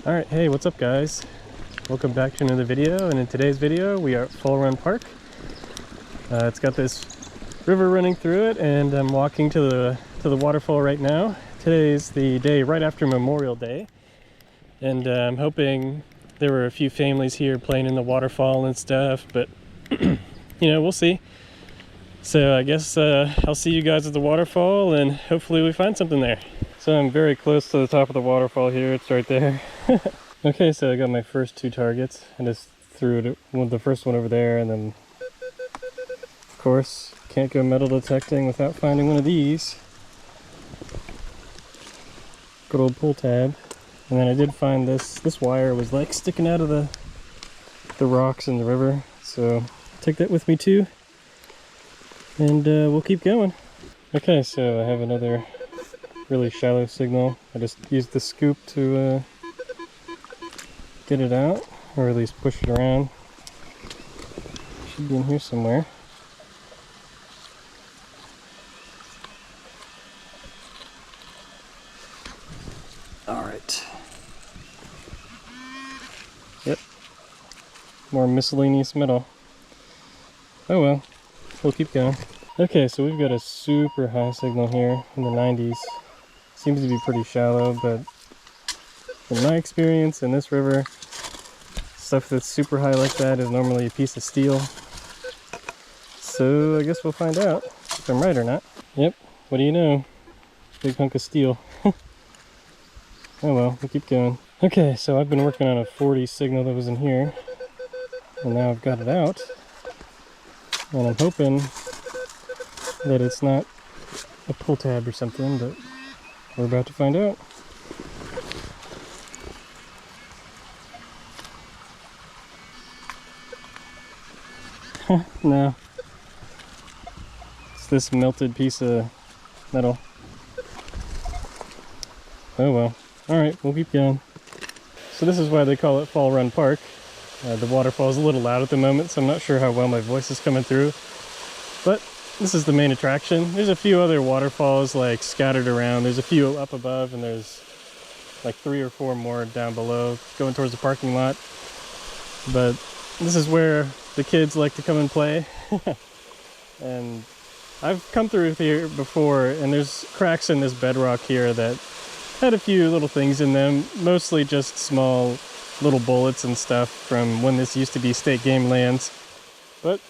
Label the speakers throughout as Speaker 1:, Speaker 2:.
Speaker 1: Alright, hey, what's up guys? Welcome back to another video, and in today's video we are at Fall Run Park. It's got this river running through it, and I'm walking to the waterfall right now. Today's the day right after Memorial Day, and I'm hoping there were a few families here playing in the waterfall and stuff, but you know, we'll see. So I guess I'll see you guys at the waterfall, and hopefully we find something there. So I'm very close to the top of the waterfall here. It's right there. Okay, so I got my first two targets. I just threw the first one over there, and then of course can't go metal detecting without finding one of these. Good old pull tab. And then I did find this wire was like sticking out of the rocks in the river, so take that with me too, and we'll keep going. Okay, so I have another really shallow signal. I just used the scoop to get it out, or at least push it around. Should be in here somewhere. Alright. Yep. More miscellaneous metal. Oh well, we'll keep going. Okay, so we've got a super high signal here in the 90s. Seems to be pretty shallow, but in my experience in this river, stuff that's super high like that is normally a piece of steel. So I guess we'll find out if I'm right or not. Yep, what do you know? Big hunk of steel. Oh well, we'll keep going. Okay, so I've been working on a 40 signal that was in here, and now I've got it out. And I'm hoping that it's not a pull tab or something, but we're about to find out. No. It's this melted piece of metal. Oh well. Alright, we'll keep going. So this is why they call it Fall Run Park. The waterfall is a little loud at the moment, so I'm not sure how well my voice is coming through. But this is the main attraction. There's a few other waterfalls like scattered around. There's a few up above, and there's like 3 or 4 more down below going towards the parking lot. But this is where the kids like to come and play. And I've come through here before, and there's cracks in this bedrock here that had a few little things in them, mostly just small little bullets and stuff from when this used to be state game lands. But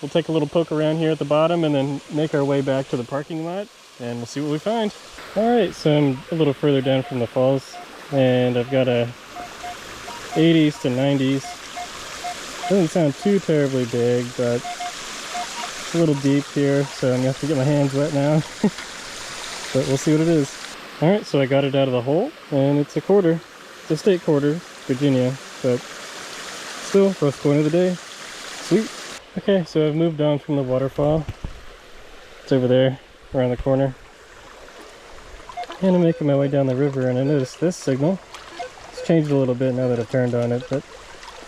Speaker 1: we'll take a little poke around here at the bottom and then make our way back to the parking lot, and we'll see what we find. Alright, so I'm a little further down from the falls, and I've got a 80s to 90s. Doesn't sound too terribly big, but it's a little deep here, so I'm gonna have to get my hands wet now. But we'll see what it is. Alright, so I got it out of the hole, and it's a quarter. It's a state quarter, Virginia, but still, first coin of the day. Sweet. Okay, so I've moved on from the waterfall. It's over there, around the corner. And I'm making my way down the river, and I noticed this signal. It's changed a little bit now that I've turned on it, but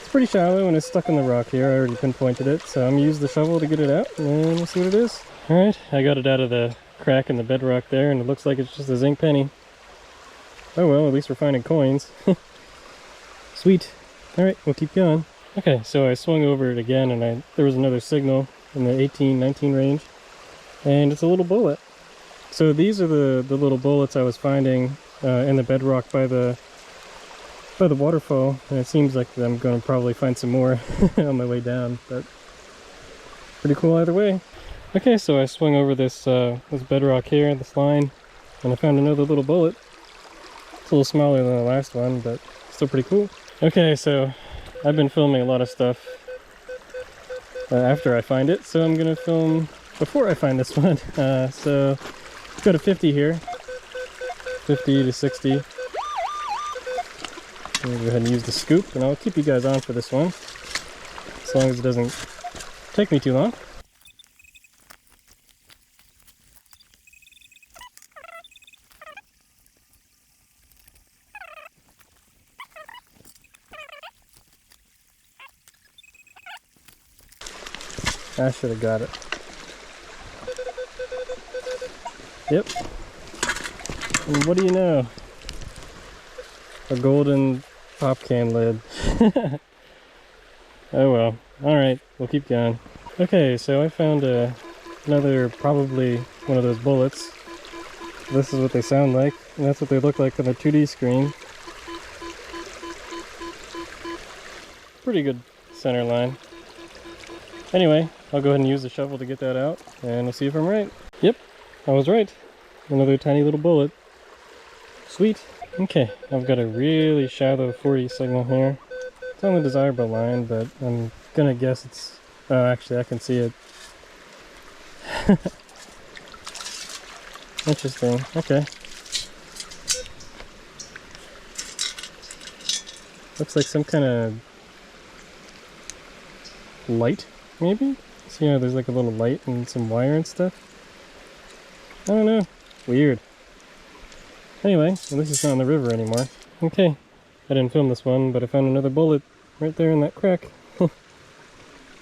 Speaker 1: it's pretty shallow and it's stuck in the rock here. I already pinpointed it, so I'm gonna use the shovel to get it out, and we'll see what it is. Alright, I got it out of the crack in the bedrock there, and it looks like it's just a zinc penny. Oh well, at least we're finding coins. Sweet. Alright, we'll keep going. Okay, so I swung over it again, and there was another signal in the 18-19 range, and it's a little bullet. So these are the little bullets I was finding in the bedrock by the waterfall, and it seems like I'm going to probably find some more on my way down, but pretty cool either way. Okay, so I swung over this bedrock here, this line, and I found another little bullet. It's a little smaller than the last one, but still pretty cool. Okay, so I've been filming a lot of stuff after I find it, so I'm gonna film before I find this one. So let's go to 50 here, 50 to 60. I'm gonna go ahead and use the scoop, and I'll keep you guys on for this one, as long as it doesn't take me too long. I should have got it. Yep. And what do you know? A golden pop can lid. Oh well. Alright, we'll keep going. Okay, so I found another, probably one of those bullets. This is what they sound like, and that's what they look like on the 2D screen. Pretty good center line. Anyway, I'll go ahead and use the shovel to get that out, and we'll see if I'm right. Yep, I was right. Another tiny little bullet. Sweet. Okay, I've got a really shallow 40 signal here. It's on the desirable line, but I'm gonna guess it's... Oh, actually, I can see it. Interesting. Okay. Looks like some kind of light, maybe? See how there's like a little light and some wire and stuff? I don't know. Weird. Anyway, at least it's not in the river anymore. Okay. I didn't film this one, but I found another bullet right there in that crack.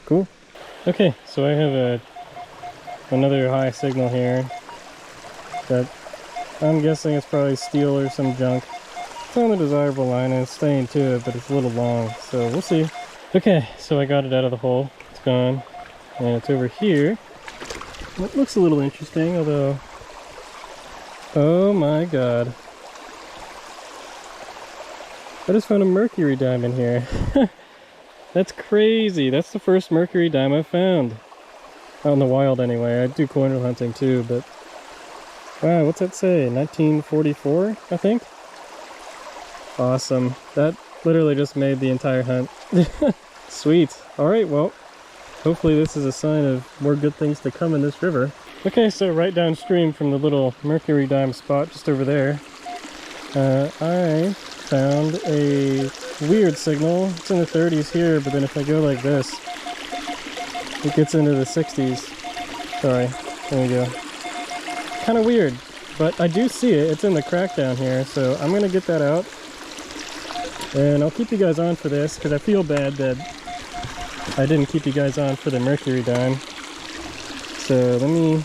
Speaker 1: Cool. Okay, so I have another high signal here that I'm guessing it's probably steel or some junk. It's on the desirable line and it's staying to it, but it's a little long, so we'll see. Okay, so I got it out of the hole. It's gone. And it's over here. It looks a little interesting, although... Oh my god. I just found a mercury diamond here. That's crazy. That's the first mercury dime I've found. Out in the wild anyway. I do corner hunting too, but... Wow, what's that say? 1944, I think? Awesome. That literally just made the entire hunt. Sweet. Alright, well, hopefully this is a sign of more good things to come in this river. Okay, so right downstream from the little mercury dime spot just over there, I found a weird signal. It's in the 30s here, but then if I go like this, it gets into the 60s. Sorry, there we go. Kind of weird, but I do see it. It's in the crack down here, so I'm gonna get that out. And I'll keep you guys on for this, because I feel bad that I didn't keep you guys on for the mercury dime. So let me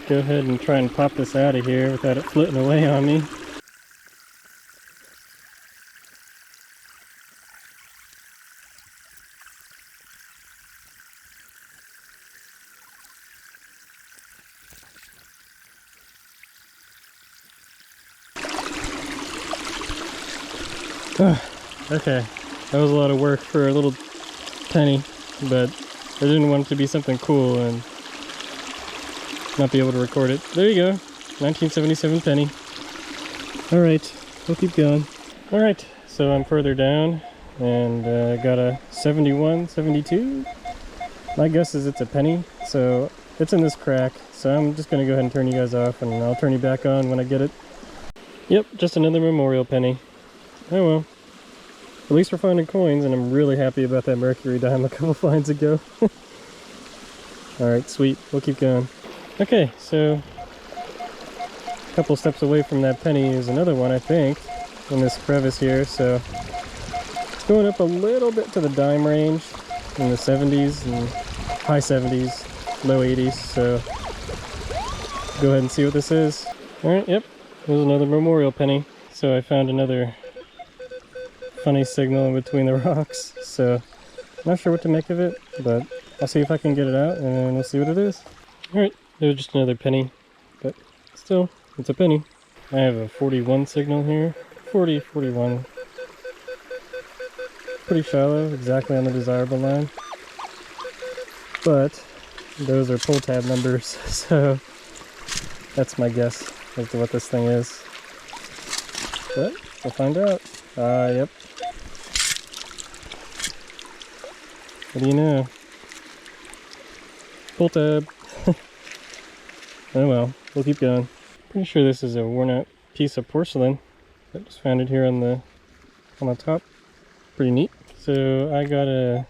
Speaker 1: go ahead and try and pop this out of here without it floating away on me. Okay, that was a lot of work for a little penny, but I didn't want it to be something cool and not be able to record it. There you go, 1977 penny. Alright, we'll keep going. Alright, so I'm further down and got a 71, 72. My guess is it's a penny, so it's in this crack. So I'm just going to go ahead and turn you guys off and I'll turn you back on when I get it. Yep, just another memorial penny. Oh well. At least we're finding coins, and I'm really happy about that mercury dime a couple finds ago. Alright, sweet. We'll keep going. Okay, so a couple steps away from that penny is another one, I think, in this crevice here. So it's going up a little bit to the dime range in the 70s and high 70s, low 80s. So go ahead and see what this is. Alright, yep. There's another memorial penny. So I found another funny signal in between the rocks, so not sure what to make of it, but I'll see if I can get it out and we'll see what it is. Alright, there's just another penny, but still, it's a penny. I have a 41 signal here. 40, 41. Pretty shallow, exactly on the desirable line. But those are pull tab numbers, so that's my guess as to what this thing is. But we'll find out. Yep. What do you know? Pull tab. Oh well, we'll keep going. Pretty sure this is a worn out piece of porcelain. I just found it here on the top. Pretty neat. So I got a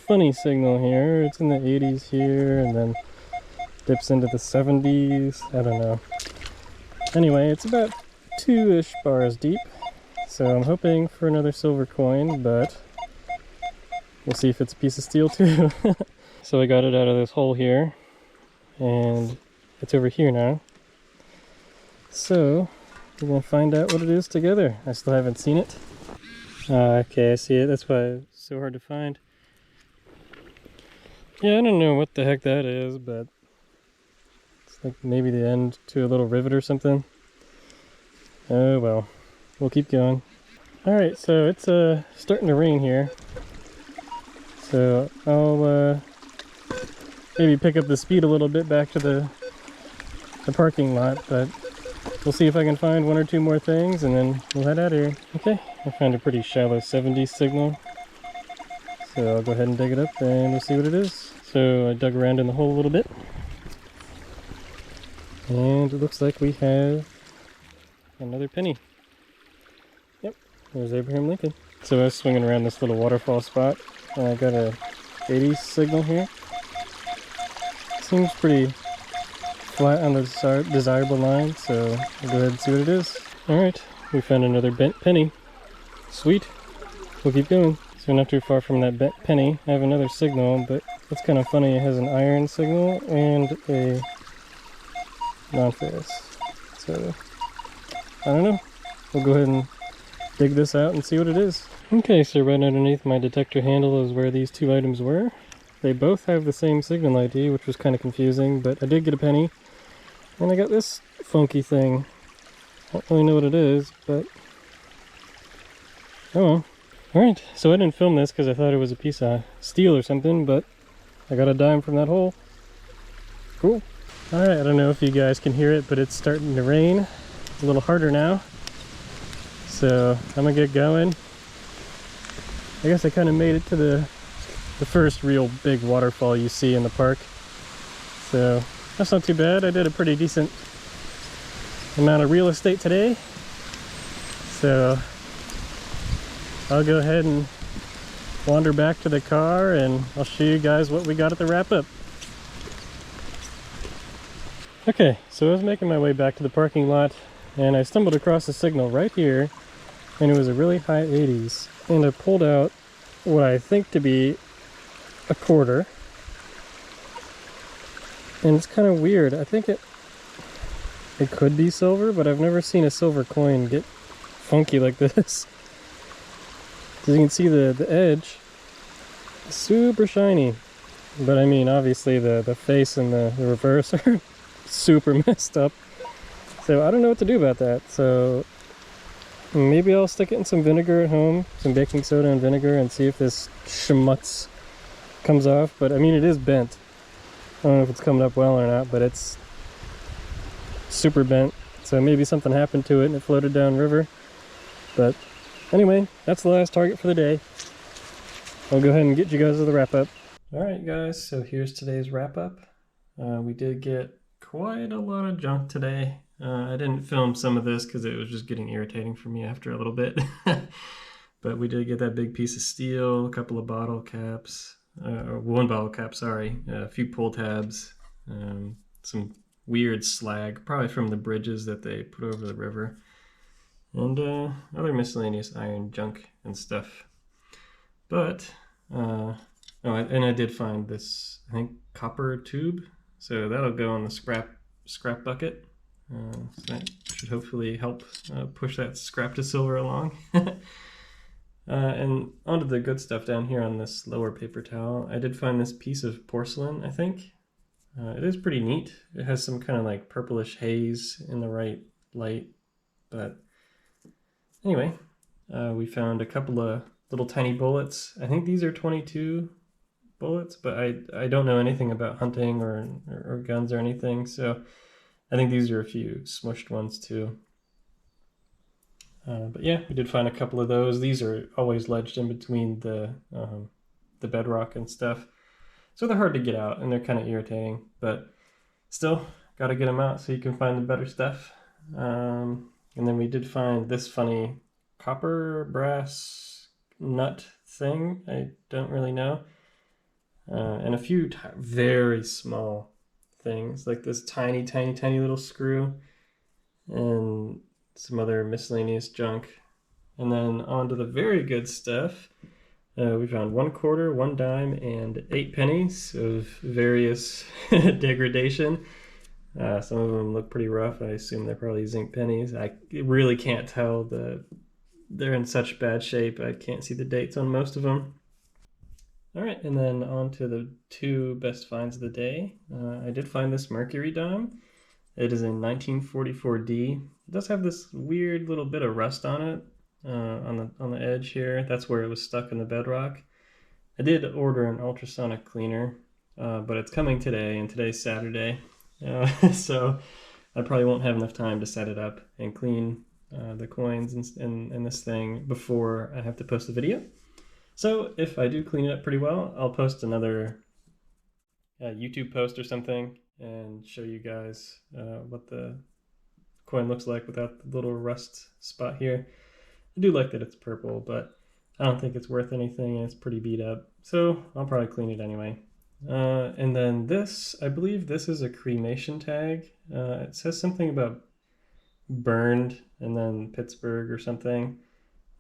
Speaker 1: funny signal here. It's in the 80s here and then dips into the 70s. I don't know. Anyway, it's about 2-ish bars deep. So I'm hoping for another silver coin, but we'll see if it's a piece of steel too. So I got it out of this hole here, and it's over here now. So we're gonna find out what it is together. I still haven't seen it. Okay, I see it. That's why it's so hard to find. Yeah, I don't know what the heck that is, but it's like maybe the end to a little rivet or something. Oh well, we'll keep going. Alright, so it's starting to rain here. So I'll maybe pick up the speed a little bit back to the parking lot, but we'll see if I can find one or two more things and then we'll head out of here. Okay, I found a pretty shallow 70 signal. So I'll go ahead and dig it up and we'll see what it is. So I dug around in the hole a little bit. And it looks like we have another penny. Yep, there's Abraham Lincoln. So I was swinging around this little waterfall spot and I got a 80 signal here. Seems pretty flat on the desirable line, so we'll go ahead and see what it is. Alright, we found another bent penny. Sweet. We'll keep going. So not too far from that bent penny, I have another signal, but it's kind of funny. It has an iron signal and a non-ferrous. So, I don't know. We'll go ahead and dig this out and see what it is. Okay, so right underneath my detector handle is where these two items were. They both have the same signal ID, which was kind of confusing, but I did get a penny. And I got this funky thing. I don't really know what it is, but oh well. Alright, so I didn't film this because I thought it was a piece of steel or something, but I got a dime from that hole. Cool. Alright, I don't know if you guys can hear it, but it's starting to rain a little harder now. So I'm gonna get going. I guess I kind of made it to the first real big waterfall you see in the park. So that's not too bad. I did a pretty decent amount of real estate today. So I'll go ahead and wander back to the car and I'll show you guys what we got at the wrap-up. Okay, so I was making my way back to the parking lot and I stumbled across a signal right here, and it was a really high 80s, and I pulled out what I think to be a quarter, and it's kind of weird. I think it could be silver, but I've never seen a silver coin get funky like this. As you can see, the edge is super shiny, but I mean obviously the face and the reverse are super messed up. So I don't know what to do about that. So maybe I'll stick it in some vinegar at home, some baking soda and vinegar, and see if this schmutz comes off. But I mean, it is bent. I don't know if it's coming up well or not, but it's super bent. So maybe something happened to it and it floated down river. But anyway, that's the last target for the day. I'll go ahead and get you guys to the wrap up. Alright guys, so here's today's wrap up. We did get quite a lot of junk today. I didn't film some of this because it was just getting irritating for me after a little bit. But we did get that big piece of steel, a couple of bottle caps, or one bottle cap, sorry, a few pull tabs, some weird slag, probably from the bridges that they put over the river, and other miscellaneous iron junk and stuff. But, oh, and I did find this, I think, copper tube, so that'll go in the scrap bucket. So that should hopefully help push that scrap to silver along. And onto the good stuff down here on this lower paper towel. I did find this piece of porcelain, I think. It is pretty neat. It has some kind of like purplish haze in the right light. But anyway, we found a couple of little tiny bullets. I think these are 22 bullets, but I don't know anything about hunting or guns or anything, so I think these are a few smushed ones too. But yeah, we did find a couple of those. These are always ledged in between the bedrock and stuff, so they're hard to get out and they're kind of irritating, but still got to get them out so you can find the better stuff. And then we did find this funny copper brass nut thing. I don't really know. And a few very small things, like this tiny little screw and some other miscellaneous junk. And then onto the very good stuff. We found 1 quarter, 1 dime, and 8 pennies of various degradation. Some of them look pretty rough. I assume they're probably zinc pennies. I really can't tell the they're in such bad shape I can't see the dates on most of them. All right, and then on to the two best finds of the day. I did find this mercury dime. It is a 1944D. It does have this weird little bit of rust on it, on the edge here. That's where it was stuck in the bedrock. I did order an ultrasonic cleaner, but it's coming today, and today's Saturday, so I probably won't have enough time to set it up and clean the coins and this thing before I have to post the video. So if I do clean it up pretty well, I'll post another YouTube post or something and show you guys what the coin looks like without the little rust spot here. I do like that it's purple, but I don't think it's worth anything and it's pretty beat up. So I'll probably clean it anyway. And then this, I believe this is a cremation tag. It says something about burned and then Pittsburgh or something.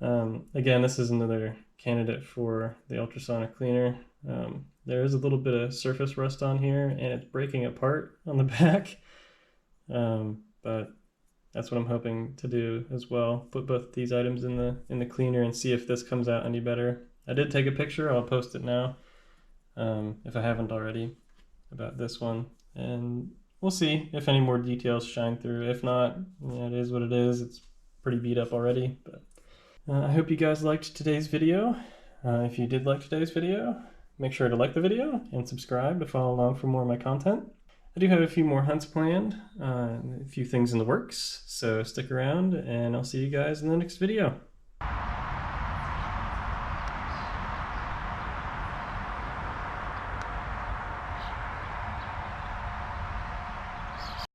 Speaker 1: Again, this is another candidate for the ultrasonic cleaner. There is a little bit of surface rust on here and it's breaking apart on the back, but that's what I'm hoping to do as well. Put both these items in the cleaner and see if this comes out any better. I did take a picture, I'll post it now if I haven't already about this one, and we'll see if any more details shine through. If not, yeah, it is what it is. It's pretty beat up already, but I hope you guys liked today's video. If you did like today's video, make sure to like the video and subscribe to follow along for more of my content. I do have a few more hunts planned, a few things in the works, so stick around and I'll see you guys in the next video.